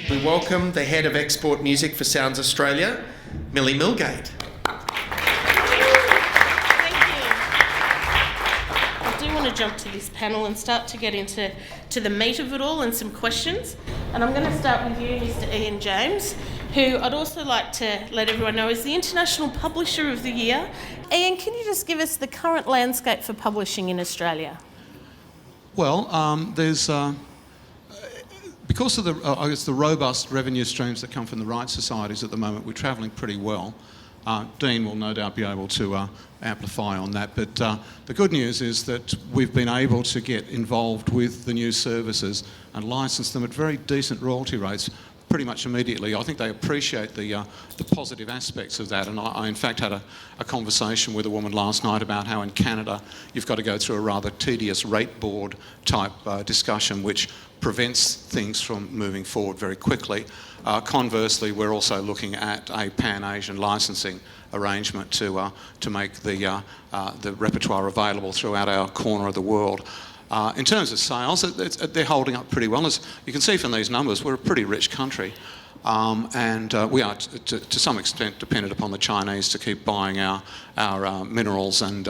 we welcome the Head of Export Music for Sounds Australia, Millie Milgate. To jump to this panel and start to get into the meat of it all and some questions. And I'm going to start with you, Mr. Ian James, who I'd also like to let everyone know is the International Publisher of the Year. Ian, can you just give us the current landscape for publishing in Australia? Well, there's because of the robust revenue streams that come from the rights societies at the moment, we're travelling pretty well. Dean will no doubt be able to amplify on that, but the good news is that we've been able to get involved with the new services and license them at very decent royalty rates pretty much immediately. I think they appreciate the positive aspects of that, and I in fact had a conversation with a woman last night about how in Canada you've got to go through a rather tedious rate board type discussion which prevents things from moving forward very quickly. Conversely, we're also looking at a Pan-Asian licensing arrangement to make the repertoire available throughout our corner of the world. In terms of sales, they're holding up pretty well. As you can see from these numbers, we're a pretty rich country, and we are to some extent dependent upon the Chinese to keep buying our minerals, but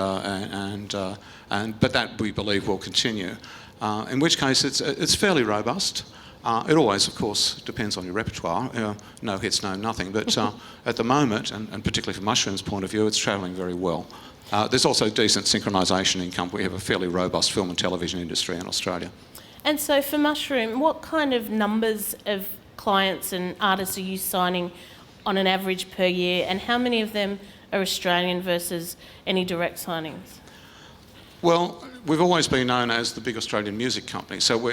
that we believe will continue. In which case, it's fairly robust. It always, of course, depends on your repertoire. No hits, no nothing. But at the moment, and particularly from Mushroom's point of view, it's travelling very well. There's also decent synchronisation income. We have a fairly robust film and television industry in Australia. And so for Mushroom, what kind of numbers of clients and artists are you signing on an average per year, and how many of them are Australian versus any direct signings? Well, we've always been known as the big Australian music company, so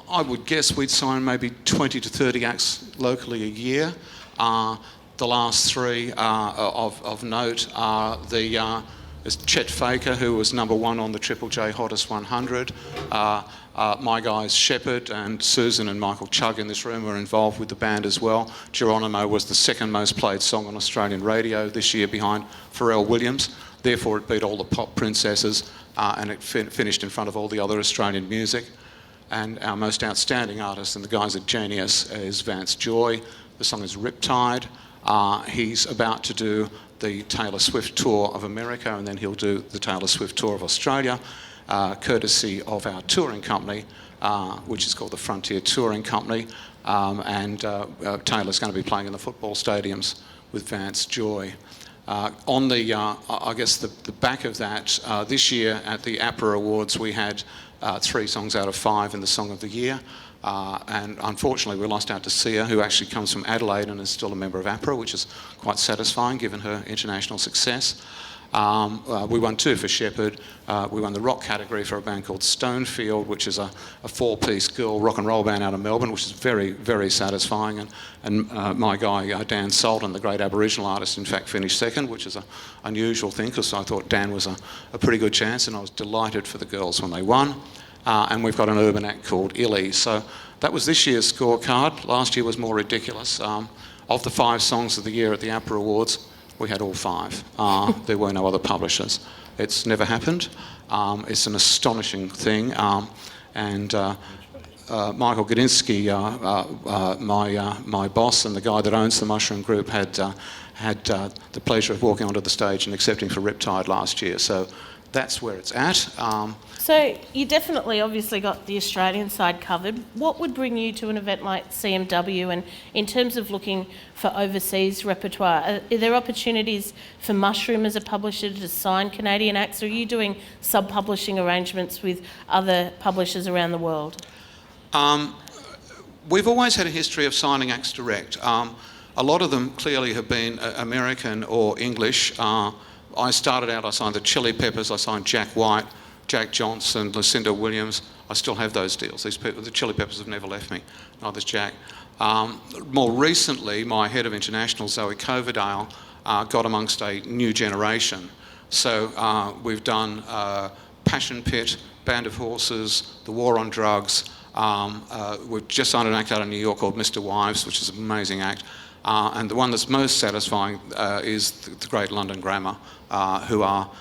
I would guess we'd sign maybe 20 to 30 acts locally a year. The last three of note are there's Chet Faker, who was #1 on the Triple J Hottest 100. My guys Shepherd and Susan and Michael Chugg in this room were involved with the band as well. Geronimo was the second most played song on Australian radio this year behind Pharrell Williams. Therefore, it beat all the pop princesses and it finished in front of all the other Australian music. And our most outstanding artist, and the guys at Genius, is Vance Joy. The song is Riptide. He's about to do the Taylor Swift tour of America, and then he'll do the Taylor Swift tour of Australia, courtesy of our touring company, which is called the Frontier Touring Company. Taylor's going to be playing in the football stadiums with Vance Joy. On the, I guess the back of that, this year at the APRA Awards, we had 3 songs out of 5 in the Song of the Year. And unfortunately, we lost out to Sia, who actually comes from Adelaide and is still a member of APRA, which is quite satisfying given her international success. We won 2 for Shepherd. We won the rock category for a band called Stonefield, which is a 4-piece girl rock and roll band out of Melbourne, which is very, very satisfying. And my guy, Dan Sultan, the great Aboriginal artist, in fact finished second, which is an unusual thing because I thought Dan was a pretty good chance, and I was delighted for the girls when they won. And we've got an urban act called Illy. So that was this year's scorecard. Last year was more ridiculous. Of the 5 songs of the year at the APRA Awards, we had all 5. There were no other publishers. It's never happened. It's an astonishing thing. Michael Godinsky, my boss and the guy that owns the Mushroom Group, had the pleasure of walking onto the stage and accepting for Riptide last year. So that's where it's at. So you definitely obviously got the Australian side covered. What would bring you to an event like CMW, and in terms of looking for overseas repertoire, are there opportunities for Mushroom as a publisher to sign Canadian acts, or are you doing sub-publishing arrangements with other publishers around the world? We've always had a history of signing acts direct. A lot of them clearly have been American or English. I started out, I signed the Chili Peppers, I signed Jack White, Jack Johnson, Lucinda Williams. I still have those deals. These people, the Chili Peppers, have never left me. Neither's Jack. More recently, my head of international, Zoe Coverdale, got amongst a new generation. So we've done Passion Pit, Band of Horses, The War on Drugs. We've just signed an act out of New York called Mr. Wives, which is an amazing act. And the one that's most satisfying is the Great London Grammar, who are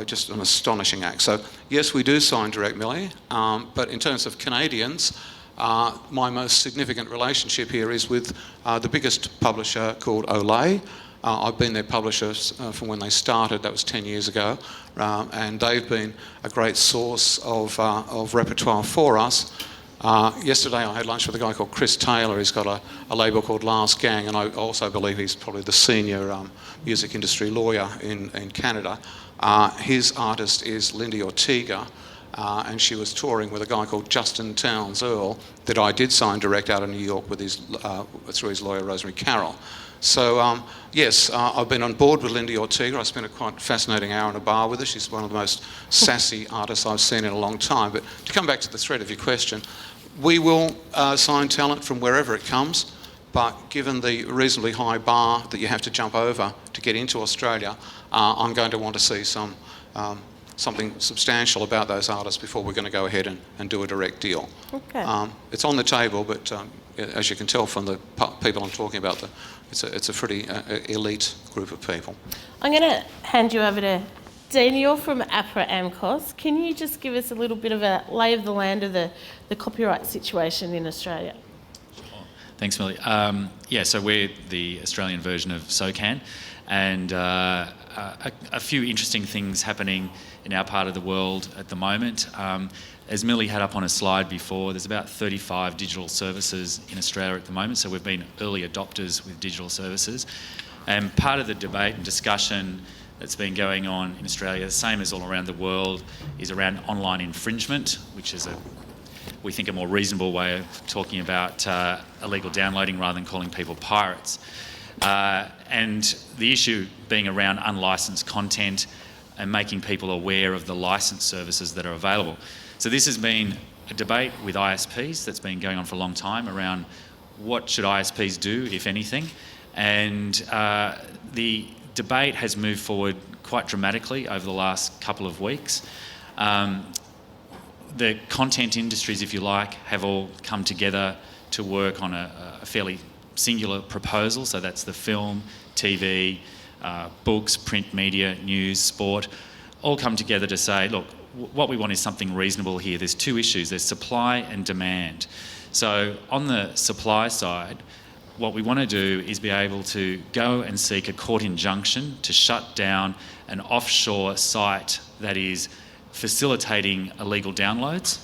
just an astonishing act. So yes, we do sign direct, Millie, but in terms of Canadians, My most significant relationship here is with the biggest publisher called Olay. I've been their publisher from when they started, that was 10 years ago, and they've been a great source of repertoire for us. Yesterday I had lunch with a guy called Chris Taylor. He's got a label called Last Gang, and I also believe he's probably the senior music industry lawyer in Canada. His artist is Lindy Ortega, and she was touring with a guy called Justin Townes Earl that I did sign direct out of New York with through his lawyer Rosemary Carroll. So yes, I've been on board with Lindy Ortega. I spent a quite fascinating hour in a bar with her. She's one of the most sassy artists I've seen in a long time. But to come back to the thread of your question, we will sign talent from wherever it comes, but given the reasonably high bar that you have to jump over to get into Australia, I'm going to want to see something substantial about those artists before we're going to go ahead and do a direct deal. Okay. It's on the table, but as you can tell from the people I'm talking about, it's a pretty elite group of people. I'm going to hand you over to Dean. You're from APRA AMCOS. Can you just give us a little bit of a lay of the land of the copyright situation in Australia? Thanks, Millie. So we're the Australian version of SOCAN, and a few interesting things happening in our part of the world at the moment. As Millie had up on a slide before, there's about 35 digital services in Australia at the moment, so we've been early adopters with digital services. And part of the debate and discussion that's been going on in Australia, the same as all around the world, is around online infringement, which is we think a more reasonable way of talking about illegal downloading rather than calling people pirates. And the issue being around unlicensed content and making people aware of the licensed services that are available. So this has been a debate with ISPs that's been going on for a long time around what should ISPs do, if anything. And the debate has moved forward quite dramatically over the last couple of weeks. The content industries, if you like, have all come together to work on a fairly singular proposal. So that's the film, TV, books, print media, news, sport, all come together to say, look, what we want is something reasonable here. There's two issues. There's supply and demand. So on the supply side, what we want to do is be able to go and seek a court injunction to shut down an offshore site that is facilitating illegal downloads.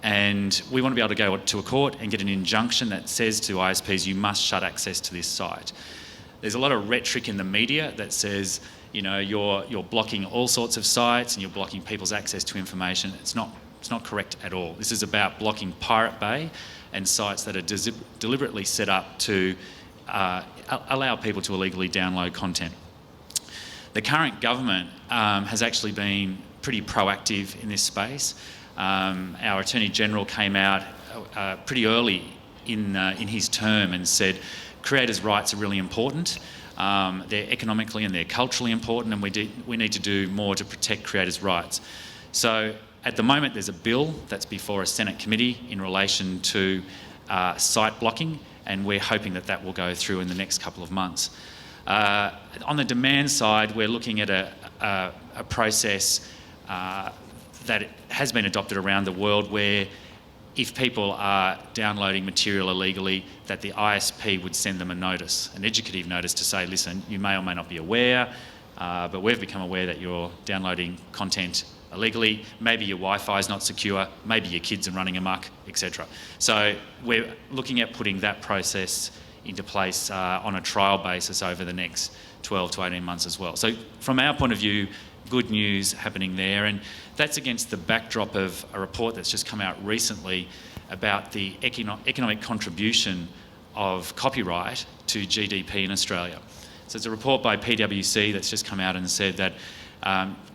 And we want to be able to go to a court and get an injunction that says to ISPs, you must shut access to this site. There's a lot of rhetoric in the media that says, you know, you're blocking all sorts of sites and you're blocking people's access to information. It's not correct at all. This is about blocking Pirate Bay and sites that are deliberately set up to allow people to illegally download content. The current government has actually been pretty proactive in this space. Our Attorney General came out pretty early in his term and said creators' rights are really important. They're economically and they're culturally important, and we need to do more to protect creators' rights. So at the moment there's a bill that's before a Senate committee in relation to site blocking, and we're hoping that will go through in the next couple of months. On the demand side, we're looking at a process that has been adopted around the world where if people are downloading material illegally, that the ISP would send them a notice, an educative notice to say, listen, you may or may not be aware, but we've become aware that you're downloading content illegally. Maybe your Wi-Fi is not secure, maybe your kids are running amok, etc. So we're looking at putting that process into place on a trial basis over the next 12 to 18 months as well. So from our point of view, good news happening there, and that's against the backdrop of a report that's just come out recently about the economic contribution of copyright to GDP in Australia. So it's a report by PwC that's just come out and said that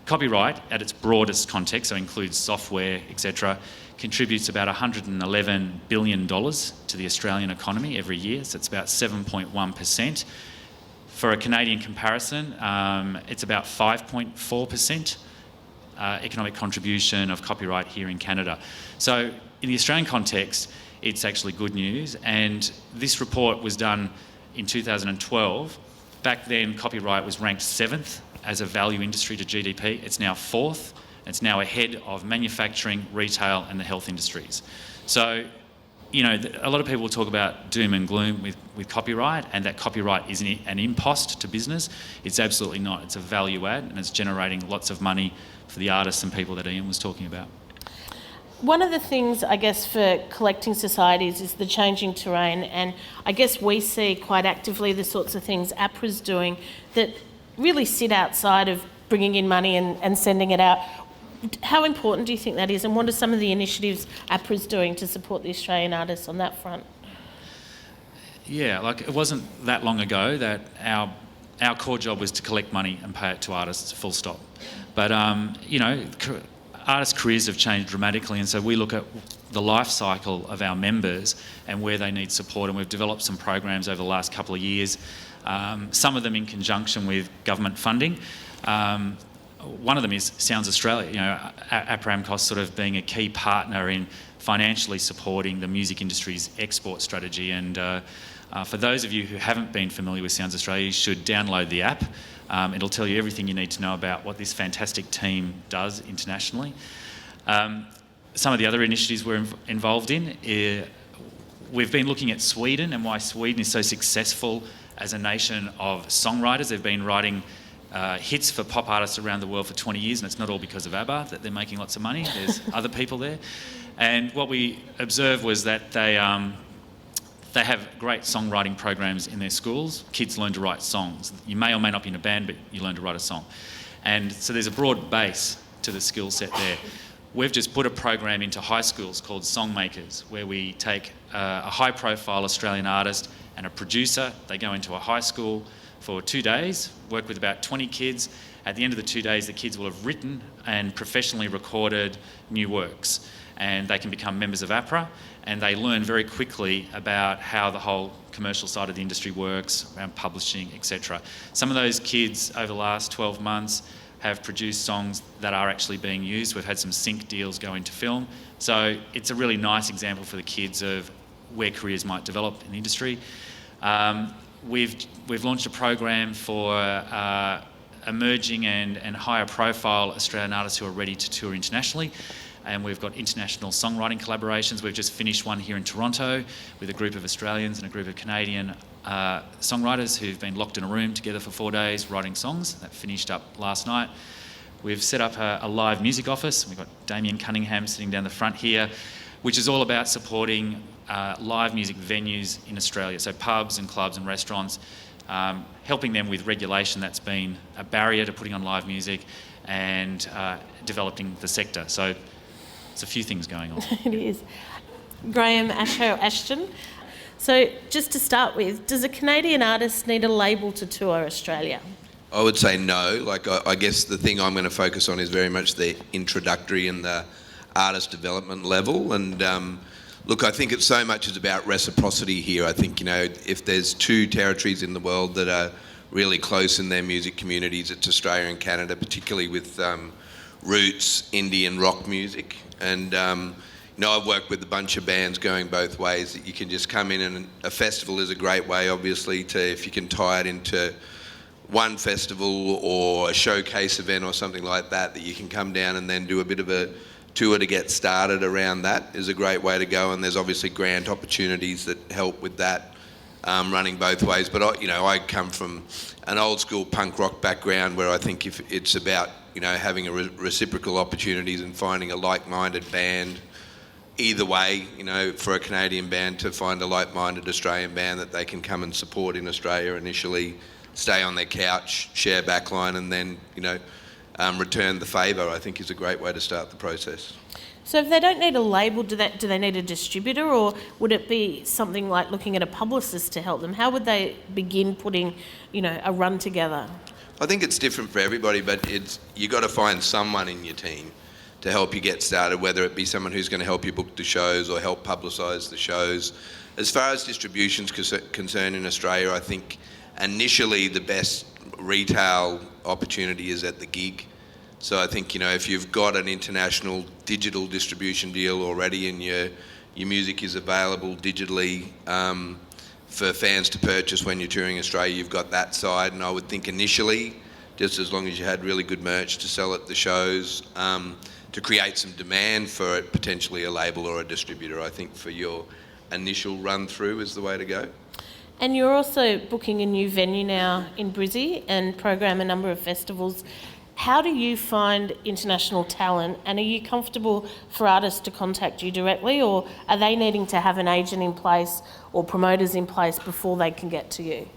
copyright at its broadest context, so includes software, etc., contributes about $111 billion to the Australian economy every year, so it's about 7.1%. For a Canadian comparison, it's about 5.4% economic contribution of copyright here in Canada. So in the Australian context, it's actually good news. And this report was done in 2012. Back then, copyright was ranked 7th as a value industry to GDP. It's now 4th. It's now ahead of manufacturing, retail, and the health industries. So a lot of people talk about doom and gloom with copyright, and that copyright is an impost to business. It's absolutely not. It's a value add, and it's generating lots of money for the artists and people that Ian was talking about. One of the things, I guess, for collecting societies is the changing terrain, and I guess we see quite actively the sorts of things APRA's doing that really sit outside of bringing in money and sending it out. How important do you think that is, and what are some of the initiatives APRA's doing to support the Australian artists on that front? Yeah, like it wasn't that long ago that our core job was to collect money and pay it to artists, full stop. But, artists' careers have changed dramatically, and so we look at the life cycle of our members and where they need support, and we've developed some programs over the last couple of years, some of them in conjunction with government funding. One of them is Sounds Australia, APRA AMCOS sort of being a key partner in financially supporting the music industry's export strategy. And for those of you who haven't been familiar with Sounds Australia, you should download the app. It'll tell you everything you need to know about what this fantastic team does internationally. Some of the other initiatives we're involved in, we've been looking at Sweden and why Sweden is so successful as a nation of songwriters. They've been writing hits for pop artists around the world for 20 years, and it's not all because of ABBA that they're making lots of money. There's other people there. And what we observed was that they have great songwriting programs in their schools. Kids learn to write songs. You may or may not be in a band, but you learn to write a song. And so there's a broad base to the skill set there. We've just put a program into high schools called Songmakers, where we take a high-profile Australian artist and a producer. They go into a high school for 2 days, work with about 20 kids. At the end of the 2 days, the kids will have written and professionally recorded new works, and they can become members of APRA, and they learn very quickly about how the whole commercial side of the industry works, around publishing, etc. Some of those kids over the last 12 months have produced songs that are actually being used. We've had some sync deals go into film. So it's a really nice example for the kids of where careers might develop in the industry. We've launched a program for emerging and higher profile Australian artists who are ready to tour internationally. And we've got international songwriting collaborations. We've just finished one here in Toronto with a group of Australians and a group of Canadian songwriters who've been locked in a room together for 4 days writing songs. That finished up last night. We've set up a live music office. We've got Damien Cunningham sitting down the front here, which is all about supporting live music venues in Australia, so pubs and clubs and restaurants, helping them with regulation that's been a barrier to putting on live music, and developing the sector. So it's a few things going on. It is. Graham Ashton. So just to start with, does a Canadian artist need a label to tour Australia? I would say no. I guess the thing I'm going to focus on is very much the introductory and the artist development level. And look, I think it's so much is about reciprocity here. I think, if there's two territories in the world that are really close in their music communities, it's Australia and Canada, particularly with roots, indie and rock music. And I've worked with a bunch of bands going both ways, that you can just come in, and a festival is a great way, obviously, to, if you can tie it into one festival or a showcase event or something like that, that you can come down and then do a bit of a tour to get started around that, is a great way to go. And there's obviously grant opportunities that help with that, running both ways. But I come from an old school punk rock background, where I think if it's about having a reciprocal opportunities and finding a like-minded band, either way, for a Canadian band to find a like-minded Australian band that they can come and support in Australia initially, stay on their couch, share backline, and then return the favour, I think, is a great way to start the process. So if they don't need a label, do they need a distributor, or would it be something like looking at a publicist to help them? How would they begin putting, a run together? I think it's different for everybody, but you got to find someone in your team to help you get started, whether it be someone who's going to help you book the shows or help publicise the shows. As far as distribution's concerned in Australia, I think initially the best retail opportunity is at the gig. So I think, if you've got an international digital distribution deal already and your music is available digitally for fans to purchase when you're touring Australia, you've got that side. And I would think initially, just as long as you had really good merch to sell at the shows, to create some demand for it, potentially a label or a distributor. I think for your initial run through is the way to go. And you're also booking a new venue now in Brizzy and program a number of festivals. How do you find international talent, and are you comfortable for artists to contact you directly, or are they needing to have an agent in place or promoters in place before they can get to you?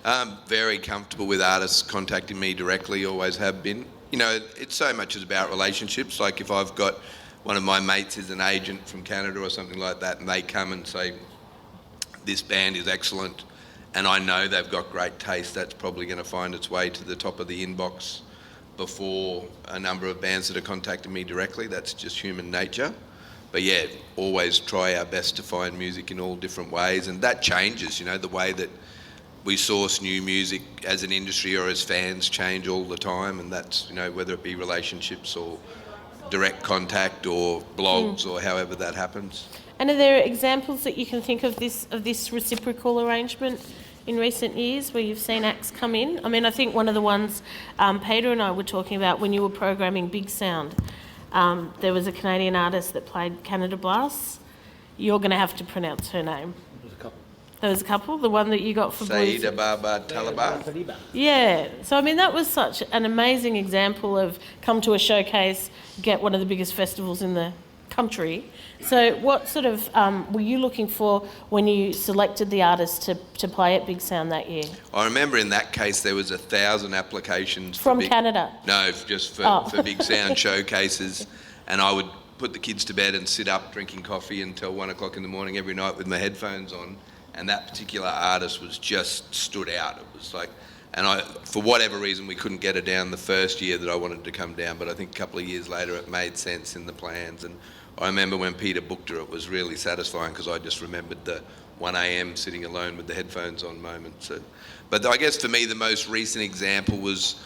I'm very comfortable with artists contacting me directly, always have been. You know, it's so much is about relationships. Like if I've got one of my mates is an agent from Canada or something like that, and they come and say, this band is excellent, and I know they've got great taste, that's probably going to find its way to the top of the inbox before a number of bands that are contacting me directly. That's just human nature. But yeah, always try our best to find music in all different ways, and that changes, you know, the way that we source new music as an industry or as fans change all the time, and that's, you know, whether it be relationships or direct contact or blogs or however that happens. And are there examples that you can think of this reciprocal arrangement in recent years where you've seen acts come in? I mean, I think one of the ones Peter and I were talking about when you were programming Big Sound, there was a Canadian artist that played Canada Blast. You're going to have to pronounce her name. There was a couple. The one that you got for Saida Baba Talabar. Yeah. So, I mean, that was such an amazing example of come to a showcase, get one of the biggest festivals in the country. So what sort of were you looking for when you selected the artist to play at Big Sound that year? I remember in that case there was 1,000 applications. From Canada? No, just for Big Sound showcases. And I would put the kids to bed and sit up drinking coffee until 1 o'clock in the morning every night with my headphones on. And that particular artist was just stood out. It was like, and for whatever reason, we couldn't get her down the first year that I wanted to come down, but I think a couple of years later it made sense in the plans. And I remember when Peter booked her, it was really satisfying because I just remembered the 1 a.m. sitting alone with the headphones on moment. So, but I guess for me, the most recent example was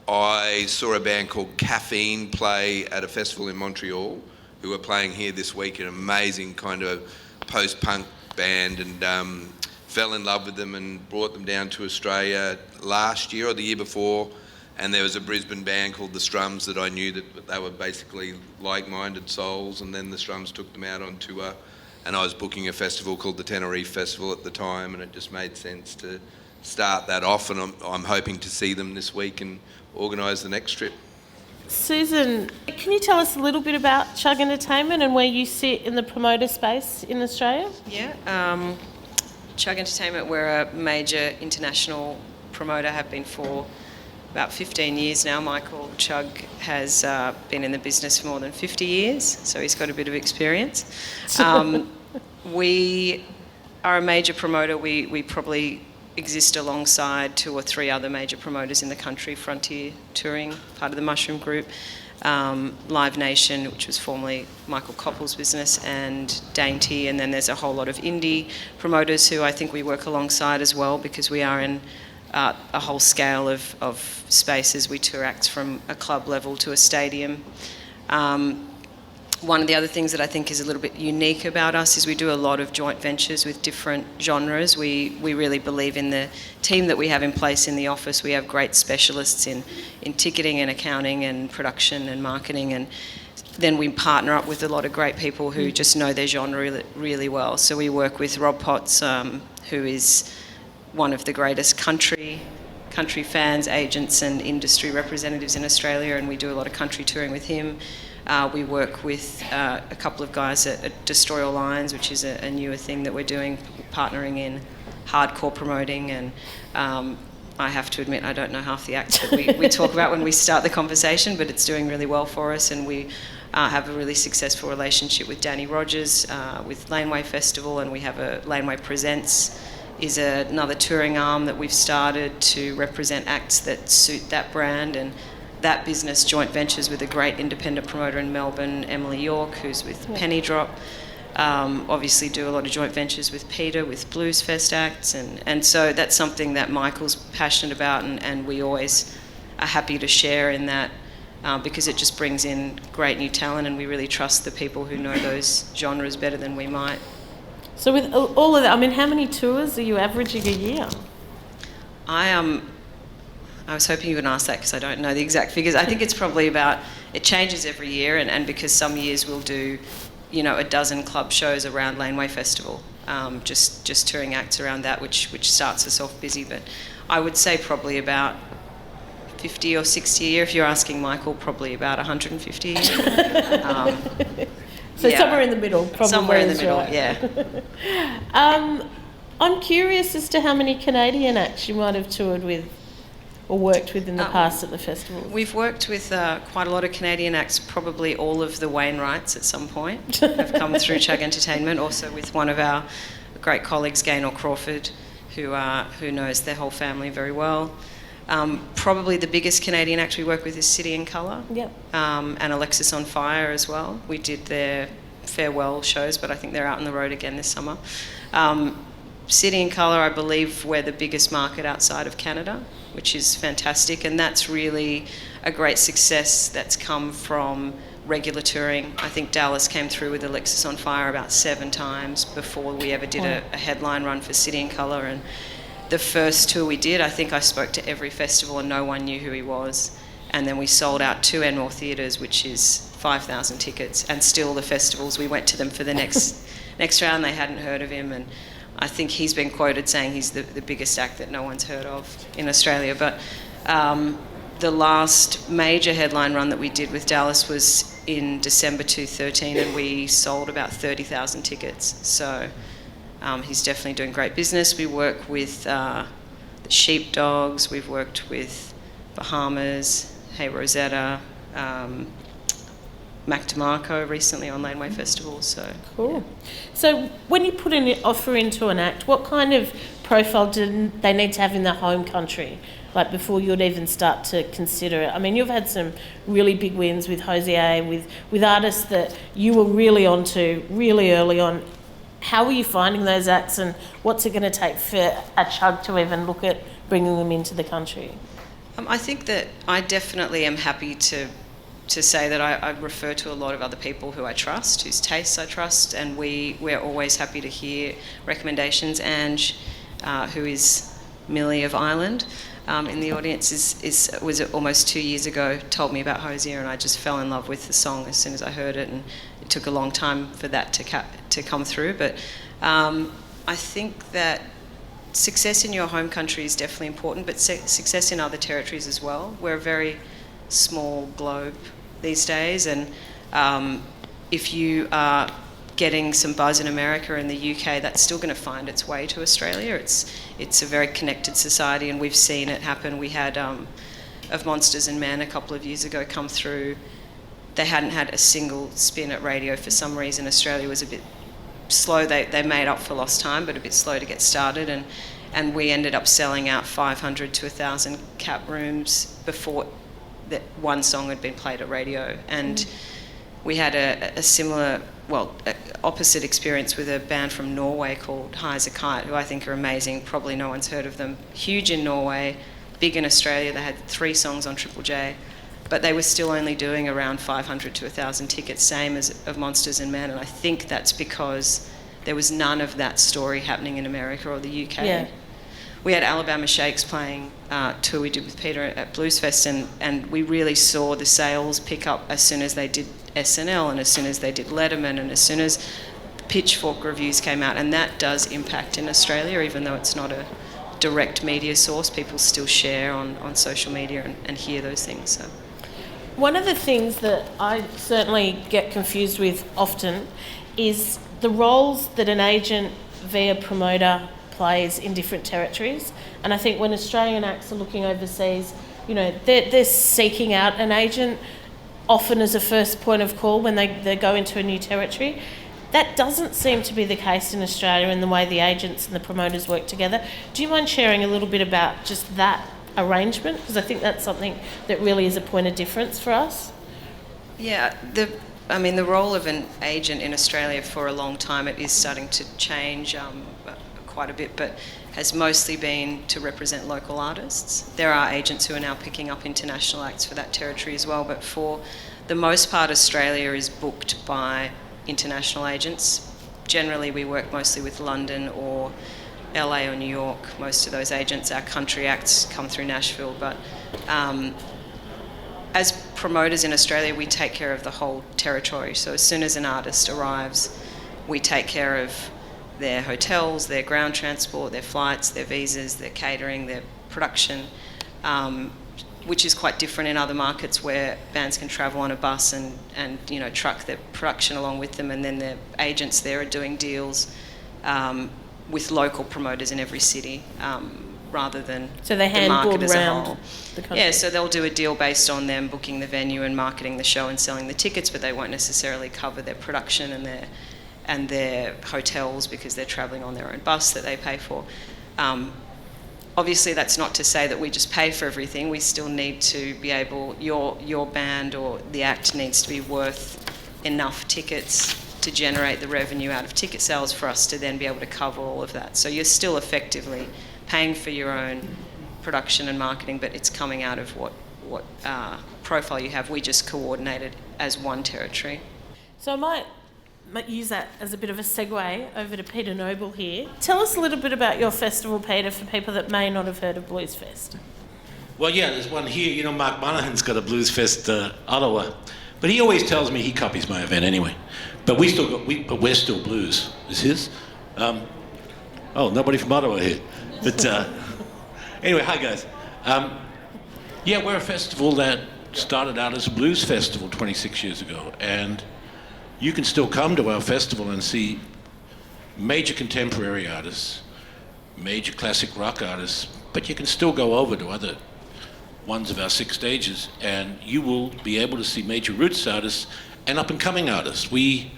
I saw a band called Caffeine play at a festival in Montreal, who were playing here this week, an amazing kind of post-punk band, and fell in love with them and brought them down to Australia last year or the year before. And there was a Brisbane band called the Strums that I knew that they were basically like-minded souls, and then the Strums took them out on tour, and I was booking a festival called the Tenerife Festival at the time, and it just made sense to start that off, and I'm hoping to see them this week and organise the next trip. Susan, can you tell us a little bit about Chugg Entertainment and where you sit in the promoter space in Australia? Yeah, Chugg Entertainment, we're a major international promoter, have been for about 15 years now. Michael Chugg has been in the business for more than 50 years, so he's got a bit of experience. We are a major promoter. We probably exist alongside 2 or 3 other major promoters in the country: Frontier Touring, part of the Mushroom Group, Live Nation, which was formerly Michael Koppel's business, and Dainty, and then there's a whole lot of indie promoters who I think we work alongside as well, because we are in a whole scale of spaces. We tour acts from a club level to a stadium. One of the other things that I think is a little bit unique about us is we do a lot of joint ventures with different genres. We really believe in the team that we have in place in the office. We have great specialists in ticketing and accounting and production and marketing, and then we partner up with a lot of great people who just know their genre really, really well. So we work with Rob Potts, who is one of the greatest country fans, agents and industry representatives in Australia, and we do a lot of country touring with him. We work with a couple of guys at Destroy All Lines, which is a newer thing that we're doing, partnering in hardcore promoting, and I have to admit I don't know half the acts that we talk about when we start the conversation, but it's doing really well for us, and we have a really successful relationship with Danny Rogers, with Laneway Festival, and we have a Laneway Presents is another touring arm that we've started to represent acts that suit that brand, and that business joint ventures with a great independent promoter in Melbourne, Emily York, who's with Penny Drop. Obviously do a lot of joint ventures with Peter, with Blues Fest acts, and so that's something that Michael's passionate about, and we always are happy to share in that, because it just brings in great new talent, and we really trust the people who know those genres better than we might. So with all of that, I mean, how many tours are you averaging a year? I was hoping you would ask that because I don't know the exact figures. I think it's probably about, it changes every year, and because some years we'll do, a dozen club shows around Laneway Festival. just touring acts around that, which starts us off busy. But I would say probably about 50 or 60 a year. If you're asking Michael, probably about 150 a year. So somewhere in the middle, probably. Somewhere in the middle, right. yeah. I'm curious as to how many Canadian acts you might have toured with or worked with in the past at the festival. We've worked with quite a lot of Canadian acts. Probably all of the Wainwrights at some point have come through Chugg Entertainment. Also with one of our great colleagues, Gaynor Crawford, who knows their whole family very well. Probably the biggest Canadian act we work with is City in Colour. Yep. And Alexis on Fire as well. We did their farewell shows, but I think they're out on the road again this summer. City in Colour, I believe we're the biggest market outside of Canada, which is fantastic, and that's really a great success that's come from regular touring. I think Dallas came through with Alexis on Fire about 7 times before we ever did a headline run for City in Colour. And the first tour we did, I think I spoke to every festival and no one knew who he was. And then we sold out 2 Enmore theatres, which is 5,000 tickets, and still the festivals, we went to them for the next round, they hadn't heard of him. And I think he's been quoted saying he's the biggest act that no one's heard of in Australia. But the last major headline run that we did with Dallas was in December 2013, and we sold about 30,000 tickets. So he's definitely doing great business. We work with the Sheepdogs, we've worked with Bahamas, Hey Rosetta, Mac DeMarco recently on Laneway Festival. So cool. Yeah. So when you put an offer into an act, what kind of profile do they need to have in their home country, like before you'd even start to consider it? I mean, you've had some really big wins with Hosier, with artists that you were really onto really early on. How are you finding those acts, and what's it going to take for a Chugg to even look at bringing them into the country? I think that I definitely am happy to say that I refer to a lot of other people who I trust, whose tastes I trust, and we're always happy to hear recommendations. Ange, who is Millie of Ireland, in the audience, was almost 2 years ago, told me about Hosier, and I just fell in love with the song as soon as I heard it, and it took a long time for that to come through. But I think that success in your home country is definitely important, but success in other territories as well. We're a very small globe these days, and if you are getting some buzz in America and the UK, that's still going to find its way to Australia. It's a very connected society, and we've seen it happen. We had Of Monsters and Men a couple of years ago come through. They hadn't had a single spin at radio for some reason. Australia was a bit slow. They made up for lost time, but a bit slow to get started, and we ended up selling out 500 to 1,000 cap rooms before that one song had been played at radio. And we had a similar, opposite experience with a band from Norway called High as a Kite, who I think are amazing. Probably no one's heard of them. Huge in Norway, big in Australia. They had 3 songs on Triple J, but they were still only doing around 500 to 1,000 tickets, same as Of Monsters and Men. And I think that's because there was none of that story happening in America or the UK. Yeah. We had Alabama Shakes playing tour we did with Peter at Bluesfest, and we really saw the sales pick up as soon as they did SNL, and as soon as they did Letterman, and as soon as Pitchfork reviews came out. And that does impact in Australia, even though it's not a direct media source. People still share on social media and hear those things. So. One of the things that I certainly get confused with often is the roles that an agent via promoter plays in different territories. And I think when Australian acts are looking overseas, they're seeking out an agent often as a first point of call when they go into a new territory. That doesn't seem to be the case in Australia in the way the agents and the promoters work together. Do you mind sharing a little bit about just that arrangement? Because I think that's something that really is a point of difference for us. Yeah, the role of an agent in Australia for a long time, it is starting to change quite a bit, but has mostly been to represent local artists. There are agents who are now picking up international acts for that territory as well, but for the most part, Australia is booked by international agents. Generally, we work mostly with London or LA or New York. Most of those agents, our country acts come through Nashville, but as promoters in Australia, we take care of the whole territory. So as soon as an artist arrives, we take care of their hotels, their ground transport, their flights, their visas, their catering, their production, which is quite different in other markets where bands can travel on a bus and truck their production along with them, and then their agents there are doing deals with local promoters in every city, rather than So they the market handball as a round whole. the country. Yeah, so they'll do a deal based on them booking the venue and marketing the show and selling the tickets, but they won't necessarily cover their production and their hotels because they're travelling on their own bus that they pay for. Obviously, that's not to say that we just pay for everything. We still need to be able, your band or the act needs to be worth enough tickets to generate the revenue out of ticket sales for us to then be able to cover all of that. So you're still effectively paying for your own production and marketing, but it's coming out of what profile you have. We just coordinated as one territory. So I might use that as a bit of a segue over to Peter Noble here. Tell us a little bit about your festival, Peter, for people that may not have heard of Blues Fest. Well, yeah, there's one here. You know, Mark Monaghan's got a Blues Fest Ottawa, but he always tells me he copies my event anyway. But we're still blues. Is his? Oh, nobody from Ottawa here. But anyway, hi guys. Yeah, we're a festival that started out as a blues festival 26 years ago, and you can still come to our festival and see major contemporary artists, major classic rock artists, but you can still go over to other ones of our 6 stages and you will be able to see major roots artists and up-and-coming artists. We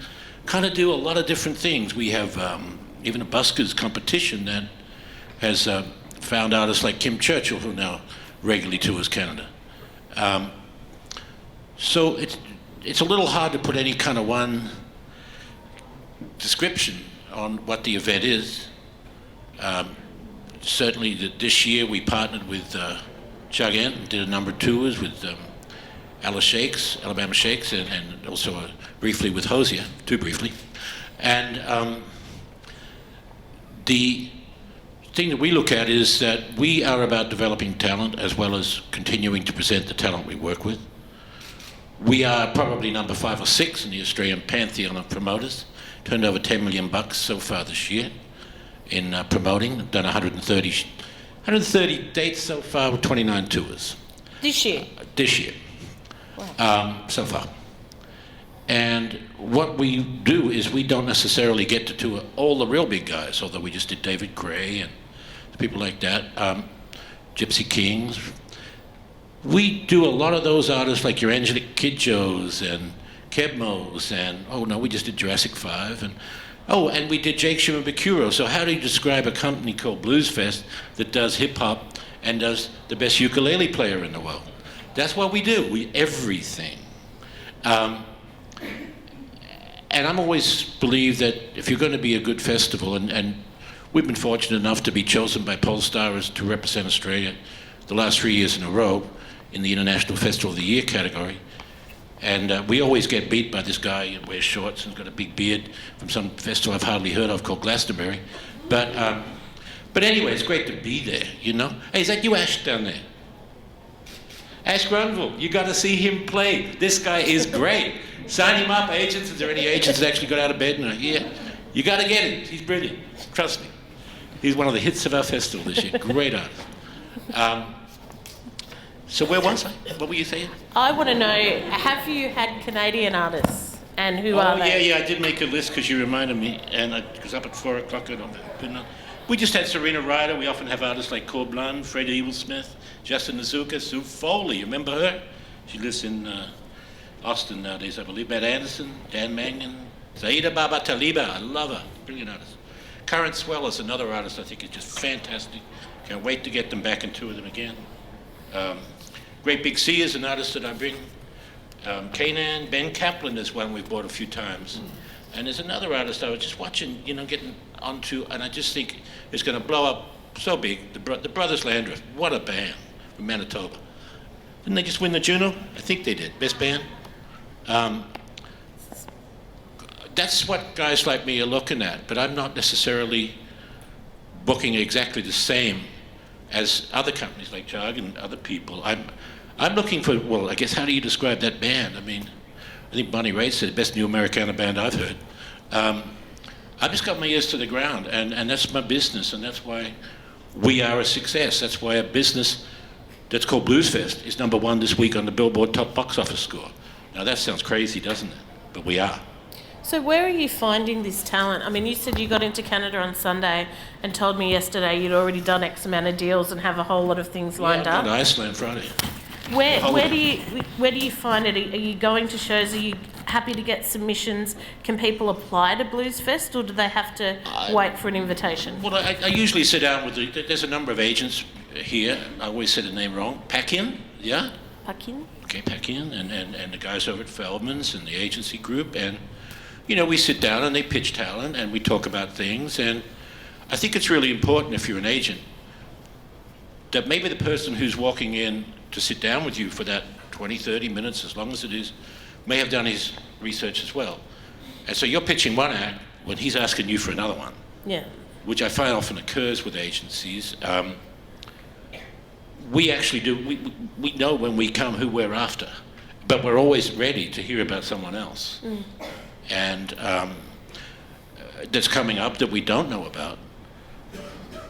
kind of do a lot of different things. We have even a buskers competition that has found artists like Kim Churchill, who now regularly tours Canada. So it's a little hard to put any kind of one description on what the event is. Certainly this year we partnered with Chugg and did a number of tours with Alabama Shakes, and also briefly with Hosier, too briefly. And the thing that we look at is that we are about developing talent as well as continuing to present the talent we work with. We are probably number 5 or 6 in the Australian pantheon of promoters. Turned over $10 million so far this year in promoting. Done 130 dates so far with 29 tours. This year? This year. Wow. So far. And what we do is we don't necessarily get to tour all the real big guys, although we just did David Gray and people like that, Gypsy Kings. We do a lot of those artists like your Angelique Kidjos and Kebmos and, we just did Jurassic 5 and we did Jake Shimabukuro. So how do you describe a company called Blues Fest that does hip hop and does the best ukulele player in the world? That's what we do, everything. And I'm always believe that if you're going to be a good festival, and we've been fortunate enough to be chosen by Polestar as to represent Australia the last 3 years in a row in the International Festival of the Year category. And we always get beat by this guy who wears shorts and got a big beard from some festival I've hardly heard of called Glastonbury. But anyway, it's great to be there, you know. Hey, is that you, Ash, down there? Ash Grunville, you got to see him play. This guy is great. Sign him up, agents. Is there any agents that actually got out of bed? No, yeah. You got to get him. He's brilliant. Trust me. He's one of the hits of our festival this year. Great artist. So where was I? What were you saying? I want to know, have you had Canadian artists and who are they? Yeah, I did make a list because you reminded me, and I was up at 4 o'clock. We just had Serena Ryder. We often have artists like Cor Blund, Fred Evilsmith, Justin Azuka, Sue Foley. Remember her? She lives in Austin nowadays, I believe. Matt Anderson, Dan Mangan, Zaida Baba Taliba. I love her. Brilliant artist. Current Swell is another artist I think is just fantastic. Can't wait to get them back and tour them again. Great Big C is an artist that I bring. Kanan, Ben Kaplan is one we've bought a few times. And there's another artist I was just watching, getting onto, and I just think it's going to blow up so big. The Brothers Landreth, what a band from Manitoba. Didn't they just win the Juno? I think they did. Best band. That's what guys like me are looking at, but I'm not necessarily booking exactly the same as other companies like Chugg and other people. I'm looking for, well, I guess, how do you describe that band? I mean, I think Bonnie Raitt said, best new Americana band I've heard. I've just got my ears to the ground, and that's my business, and that's why we are a success. That's why a business that's called Bluesfest is number 1 this week on the Billboard Top Box Office score. Now that sounds crazy, doesn't it? But we are. So where are you finding this talent? I mean, you said you got into Canada on Sunday and told me yesterday you'd already done X amount of deals and have a whole lot of things lined I've up. gone to Iceland Friday. Where do you find it? Are you going to shows? Are you happy to get submissions? Can people apply to Bluesfest, or do they have to wait for an invitation? Well, I usually sit down with there's a number of agents here. I always say the name wrong. Paquin, yeah? Paquin? Okay, Paquin, and the guys over at Feldman's and the agency group. And, you know, we sit down and they pitch talent and we talk about things. And I think it's really important if you're an agent that maybe the person who's walking in to sit down with you for that 20, 30 minutes, as long as it is, may have done his research as well. And so you're pitching one act when he's asking you for another one. Yeah. Which I find often occurs with agencies. We actually do, we know when we come who we're after, but we're always ready to hear about someone else. And that's coming up that we don't know about.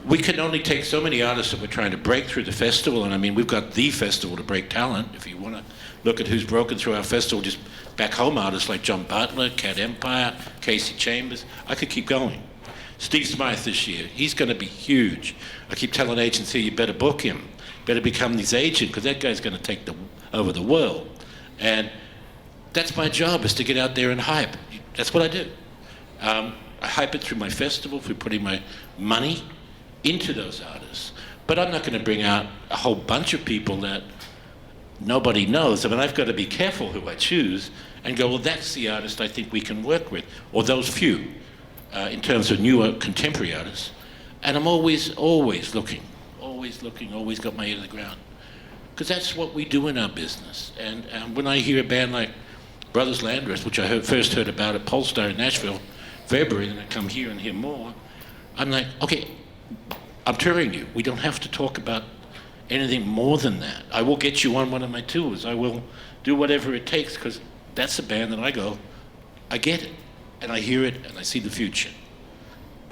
We can only take so many artists that we're trying to break through the festival, and I mean, we've got the festival to break talent. If you want to look at who's broken through our festival, just back home artists like John Butler, Cat Empire, Casey Chambers, I could keep going. Steve Smythe this year, he's going to be huge. I keep telling agents here, you better book him, better become his agent, because that guy's going to take over the world. And that's my job, is to get out there and hype. That's what I do. I hype it through my festival, through putting my money into those artists. But I'm not going to bring out a whole bunch of people that nobody knows. I mean, I've got to be careful who I choose and go, well, that's the artist I think we can work with, or those few, in terms of newer contemporary artists. And I'm always looking, always got my ear to the ground. Because that's what we do in our business. And when I hear a band like Brothers Landreth, which I first heard about at Polestar in Nashville, February, and I come here and hear more, I'm like, okay, I'm touring you. We don't have to talk about anything more than that. I will get you on one of my tours. I will do whatever it takes, because that's a band that I go, I get it, and I hear it, and I see the future.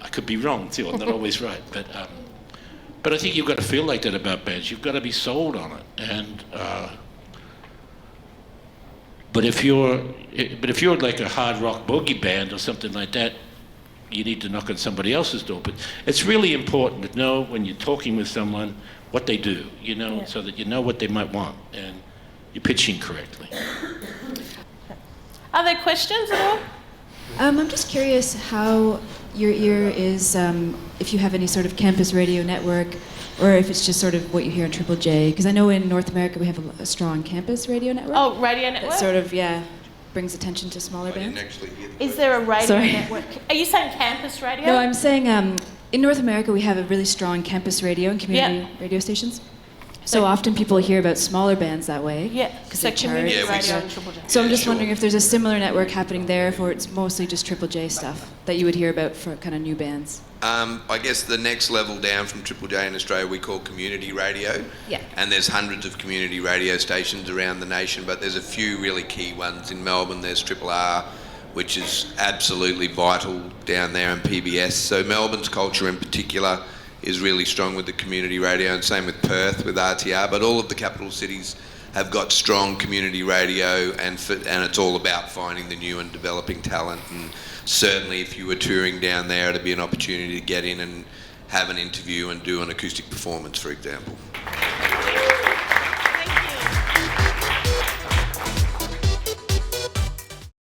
I could be wrong too. I'm not always right, but I think you've got to feel like that about bands. You've got to be sold on it, and but if you're like a hard rock boogie band or something like that, you need to knock on somebody else's door. But it's really important to know when you're talking with someone what they do, you know, Yeah. so that you know what they might want and you're pitching correctly. Are there questions at all? I'm just curious how your ear is, if you have any sort of campus radio network, or if it's just sort of what you hear on Triple J. Because I know in North America we have a strong campus radio network. Oh, radio network? That sort of, brings attention to smaller I didn't bands. actually hear the Is there a radio Sorry. network? Are you saying campus radio? No, I'm saying in North America we have a really strong campus radio and community radio stations. So often people hear about smaller bands that way. Yeah, because so they community Yeah, we radio said- and Triple J. So I'm just sure. wondering if there's a similar network happening there, or it's mostly just Triple J stuff that you would hear about for kind of new bands. I guess the next level down from Triple J in Australia we call community radio. Yeah. And there's hundreds of community radio stations around the nation, but there's a few really key ones. In Melbourne there's Triple R, which is absolutely vital down there, and PBS. So Melbourne's culture in particular is really strong with the community radio, and same with Perth with RTR, but all of the capital cities have got strong community radio, and it's all about finding the new and developing talent. And certainly if you were touring down there, it'd be an opportunity to get in and have an interview and do an acoustic performance, for example.